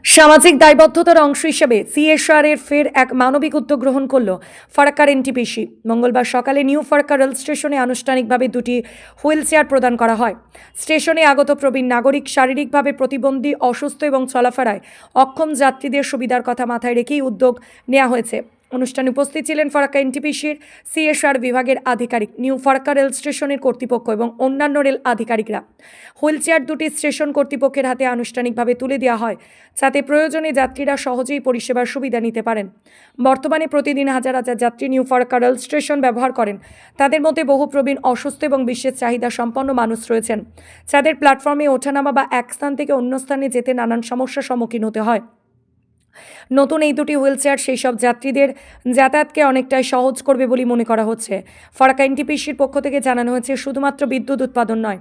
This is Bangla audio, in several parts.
সামাজিক দায়বদ্ধতার অংশ হিসেবে সিএসআর এর ফের এক মানবিক উদ্যোগ গ্রহণ করল ফারাক্কার এনটিপিসি। মঙ্গলবার সকালে নিউ ফারাক্কা রেল স্টেশনে আনুষ্ঠানিকভাবে দুটি হুইল চেয়ার প্রদান করা হয়। স্টেশনে আগত প্রবীণ নাগরিক, শারীরিকভাবে প্রতিবন্ধী, অসুস্থ এবং চলাফেরায় অক্ষম যাত্রীদের সুবিধার কথা মাথায় রেখেই উদ্যোগ নেওয়া হয়েছে। অনুষ্ঠানে উপস্থিত ছিলেন ফারাক্কা এনটিপিসির সিএসআর বিভাগের আধিকারিক, নিউ ফারাক্কা রেল স্টেশনের কর্তৃপক্ষ এবং অন্যান্য রেল আধিকারিকরা। হুইল চেয়ার দুটি স্টেশন কর্তৃপক্ষের হাতে আনুষ্ঠানিকভাবে তুলে দেওয়া হয়, যাতে প্রয়োজনে যাত্রীরা সহজেই পরিষেবার সুবিধা নিতে পারেন। বর্তমানে প্রতিদিন হাজার হাজার যাত্রী নিউ ফারাক্কা রেল স্টেশন ব্যবহার করেন। তাদের মধ্যে বহু প্রবীণ, অসুস্থ এবং বিশেষ চাহিদা সম্পন্ন মানুষ রয়েছেন, যাদের প্ল্যাটফর্মে ওঠানামা বা এক স্থান থেকে অন্য স্থানে যেতে নানান সমস্যার সম্মুখীন হতে হয়। নতুন এই দুটি হুইল চেয়ার সেই সব যাত্রীদের যাতায়াতকে অনেকটাই সহজ করবে বলে মনে করা হচ্ছে। ফারাক্কা এনটিপিসির পক্ষ থেকে জানানো হয়েছে, শুধুমাত্র বিদ্যুৎ উৎপাদন নয়,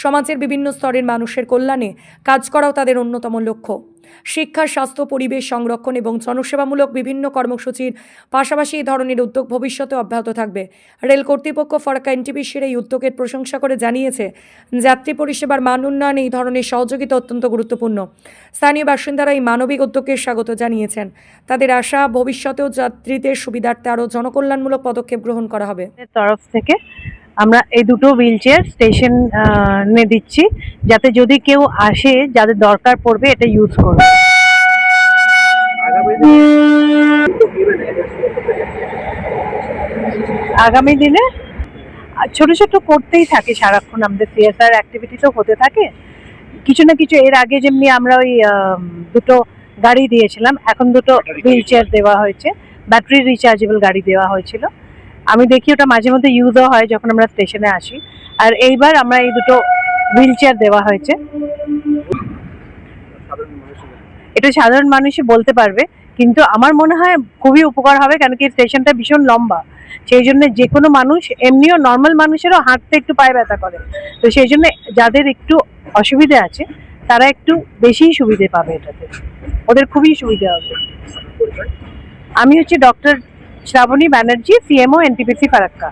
সমাজের বিভিন্ন স্তরের মানুষের কল্যাণে কাজ করাও তাদের অন্যতম লক্ষ্য। শিক্ষা, স্বাস্থ্য, পরিবেশ সংরক্ষণ এবং জনসেবামূলক বিভিন্ন কর্মসূচির পাশাপাশি এই ধরনের উদ্যোগ ভবিষ্যতে অব্যাহত থাকবে। রেল কর্তৃপক্ষ ফারাক্কা এনটিপিসির এই উদ্যোগের প্রশংসা করে জানিয়েছে, যাত্রী পরিষেবার মান উন্নয়নে এই ধরনের সহযোগিতা অত্যন্ত গুরুত্বপূর্ণ। স্থানীয় বাসিন্দারা এই মানবিক উদ্যোগকে স্বাগত জানিয়েছেন। তাদের আশা, ভবিষ্যতেও যাত্রীদের সুবিধার্থে আরও জনকল্যাণমূলক পদক্ষেপ গ্রহণ করা হবে। তরফ থেকে আমরা এই দুটো হুইল চেয়ার স্টেশনে দিচ্ছি, যাতে যদি কেউ আসে যাদের দরকার পড়বে এটা ইউজ করবে। আগামী দিনে ছোট ছোট করতেই থাকে, সারাক্ষণ আমাদের সিএসআর অ্যাক্টিভিটি তো হতে থাকে কিছু না কিছু। এর আগে যেমনি আমরা ওই দুটো গাড়ি দিয়েছিলাম, এখন দুটো হুইল চেয়ার দেওয়া হয়েছে, ব্যাটারি রিচার্জেবল গাড়ি দেওয়া হয়েছিল। আমি দেখি ওটা মাঝে মধ্যে ইউজও হয় যখন আমরা স্টেশনে আসি। আর এইবার আমরা এই দুটো হুইল চেয়ার দেওয়া হয়েছে। এটা সাধারণ মানুষই বলতে পারবে, কিন্তু আমার মনে হয় খুবই উপকার হবে, কারণ কি স্টেশনটা ভীষণ লম্বা। সেই জন্য যে কোনো মানুষ, এমনিও নর্মাল মানুষেরও হাঁটতে একটু পায়ে ব্যথা করে, তো সেই জন্য যাদের একটু অসুবিধা আছে তারা একটু বেশিই সুবিধে পাবে, এটাতে ওদের খুবই সুবিধা হবে। আমি হচ্ছে doctor Sraboni Banerjee, CMO NTPC Farakka.